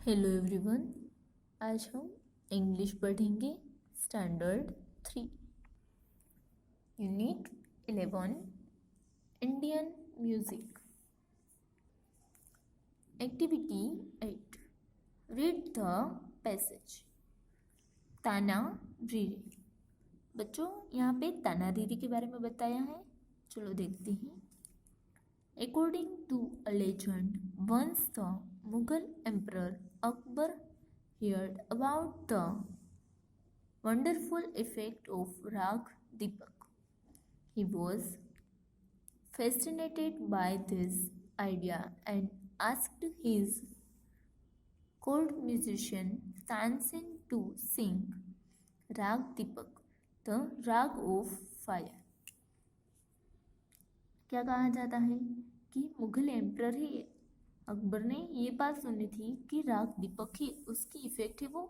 Hello everyone. आज हम English पढ़ेंगे standard 3 unit 11 Indian music. Activity 8 read the passage. ताना रीरी। बच्चों यहाँ पे ताना रीरी के बारे में बताया है, चलो देखते हैं। According to a legend, once the Mughal Emperor Akbar heard about the wonderful effect of Rag Deepak. He was fascinated by this idea and asked his court musician Tansen to sing Rag Deepak, the Rag of Fire. क्या कहा जाता है कि Mughal emperor है अकबर ने ये बात सुनी थी कि राग दीपक ही उसकी इफेक्ट है वो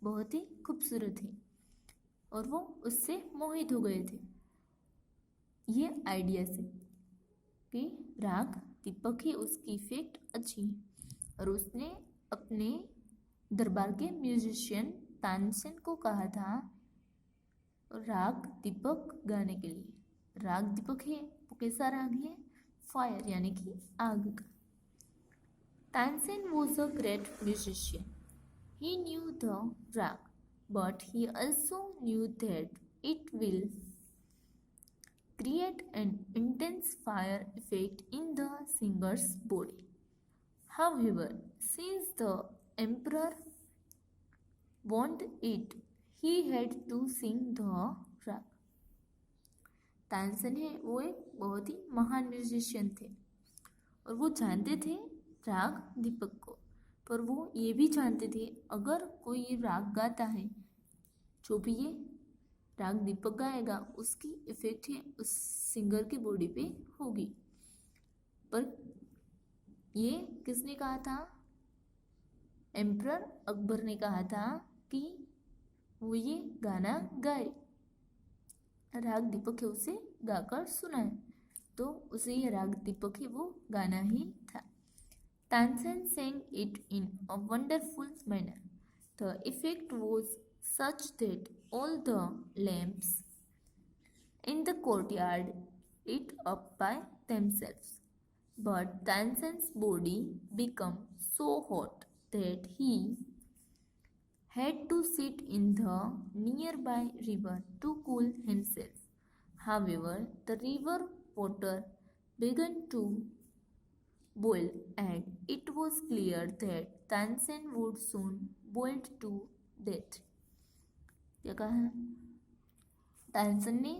बहुत ही खूबसूरत है और वो उससे मोहित हो गए थे ये आइडिया से कि राग दीपक ही उसकी इफेक्ट अच्छी है। और उसने अपने दरबार के म्यूजिशियन तानसेन को कहा था राग दीपक गाने के लिए। राग दीपक है वो कैसा राग है? फायर यानी कि आग का। Tansen was a great musician. He knew the raga but he also knew that it will create an intense fire effect in the singer's body. However, since the emperor wanted it, he had to sing the rag. Tansen है वो एक बहुत ही महान musician थे और वो जानते थे राग दीपक को, पर वो ये भी जानते थे अगर कोई ये राग गाता है, जो भी ये राग दीपक गाएगा उसकी इफेक्ट है उस सिंगर की बॉडी पे होगी। पर ये किसने कहा था? एम्परर अकबर ने कहा था कि वो ये गाना गाए, राग दीपक है उसे गाकर सुनाए, तो उसे ये राग दीपक है वो गाना ही था। Tansen sang it in a wonderful manner. The effect was such that all the lamps in the courtyard lit up by themselves. But Tansen's body became so hot that he had to sit in the nearby river to cool himself. However, the river water began to boil and it was clear that Tansen would soon boil to death. क्या कहा? तानसेन ने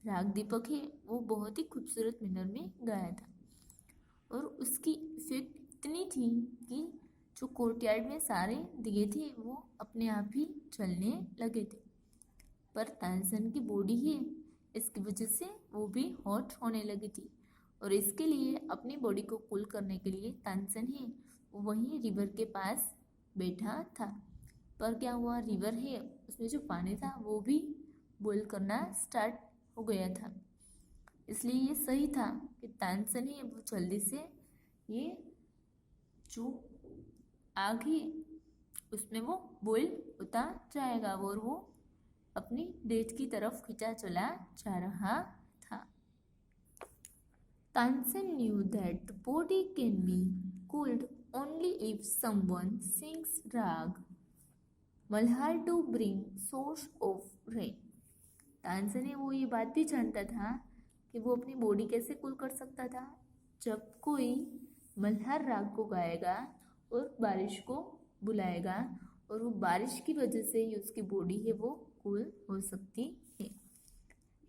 राग दीपक है वो बहुत ही खूबसूरत manner में गाया था और उसकी इफेक्ट इतनी थी कि जो कोर्टयार्ड में सारे दिए थे वो अपने आप ही चलने लगे थे। पर तानसेन की बॉडी है इसकी वजह से वो भी हॉट होने लगी थी और इसके लिए अपनी बॉडी को कूल करने के लिए तानसेन है वो वहीं रिवर के पास बैठा था। पर क्या हुआ, रिवर है उसमें जो पानी था वो भी बॉईल करना स्टार्ट हो गया था। इसलिए ये सही था कि तानसेन है वो जल्दी से ये जो आग है उसमें वो बॉईल होता जाएगा और वो अपनी डेथ की तरफ खींचा चला जा रहा था। Tansen knew that the body can be cooled only if someone sings rag Malhar to bring source of rain. Tansen है वो ये बात भी जानता था कि वो अपनी बॉडी कैसे कूल कर सकता था, जब कोई मल्हार राग को गाएगा और बारिश को बुलाएगा और वो बारिश की वजह से ही उसकी बॉडी है वो कूल हो सकती है।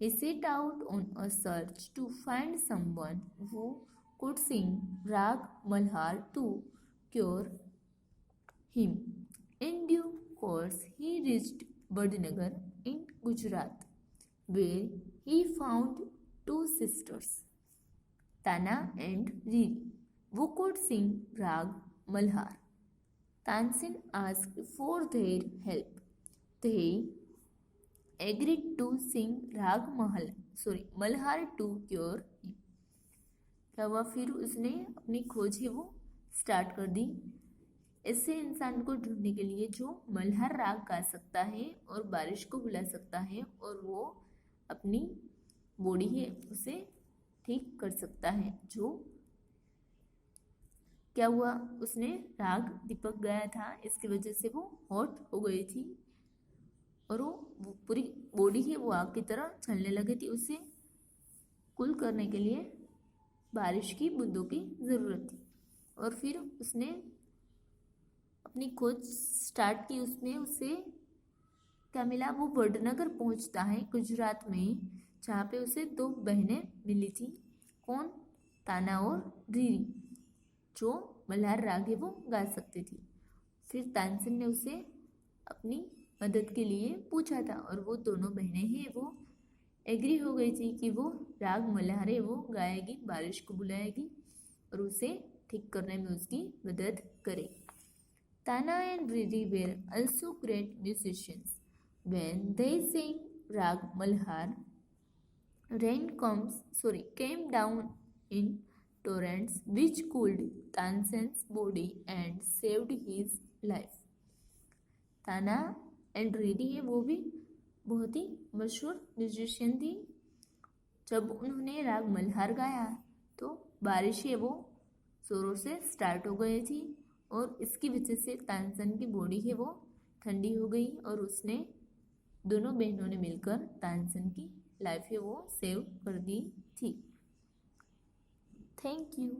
He set out on a search to find someone who could sing rag malhar to cure him. In due course, he reached Badnagar in Gujarat, where he found two sisters, Tana and Riri, who could sing Rag Malhar. Tansen asked for their help. They agreed to sing Rag Malhar to cure him. क्या हुआ, फिर उसने अपनी खोज है वो start कर दी ऐसे इंसान को ढूंढने के लिए जो मल्हार राग गा सकता है और बारिश को बुला सकता है और वो अपनी बॉडी है उसे ठीक कर सकता है। जो क्या हुआ, उसने राग दीपक गाया था, इसकी वजह से वो हॉट हो गई थी और वो पूरी बॉडी है वो आग की तरह चलने लगी थी। उसे कूल करने के लिए बारिश की बूंदों की ज़रूरत थी और फिर उसने अपनी खोज स्टार्ट की। उसमें उसे क्या मिला, वो वडनगर पहुंचता है गुजरात में, जहाँ पे उसे दो बहनें मिली थी। कौन, ताना और रीरी, जो मल्हार राग है वो गा सकती थी। फिर तानसेन ने उसे अपनी मदद के लिए पूछा था और वो दोनों बहनें हैं वो एग्री हो गई थी कि वो राग मल्हार है वो गाएगी, बारिश को बुलाएगी और उसे ठीक करने में उसकी मदद करेगी। Tana and Riri were also great musicians. When they sang Rag Malhar, rain came down in torrents which cooled Tansen's body and saved his life. ताना एंड रीडी है वो भी बहुत ही मशहूर म्यूजिशियन थी। जब उन्होंने राग मल्हार गाया तो बारिश है वो जोरों से स्टार्ट हो गई थी और इसकी वजह से तानसेन की बॉडी है वो ठंडी हो गई और उसने दोनों बहनों ने मिलकर तानसेन की लाइफ है वो सेव कर दी थी। Thank you.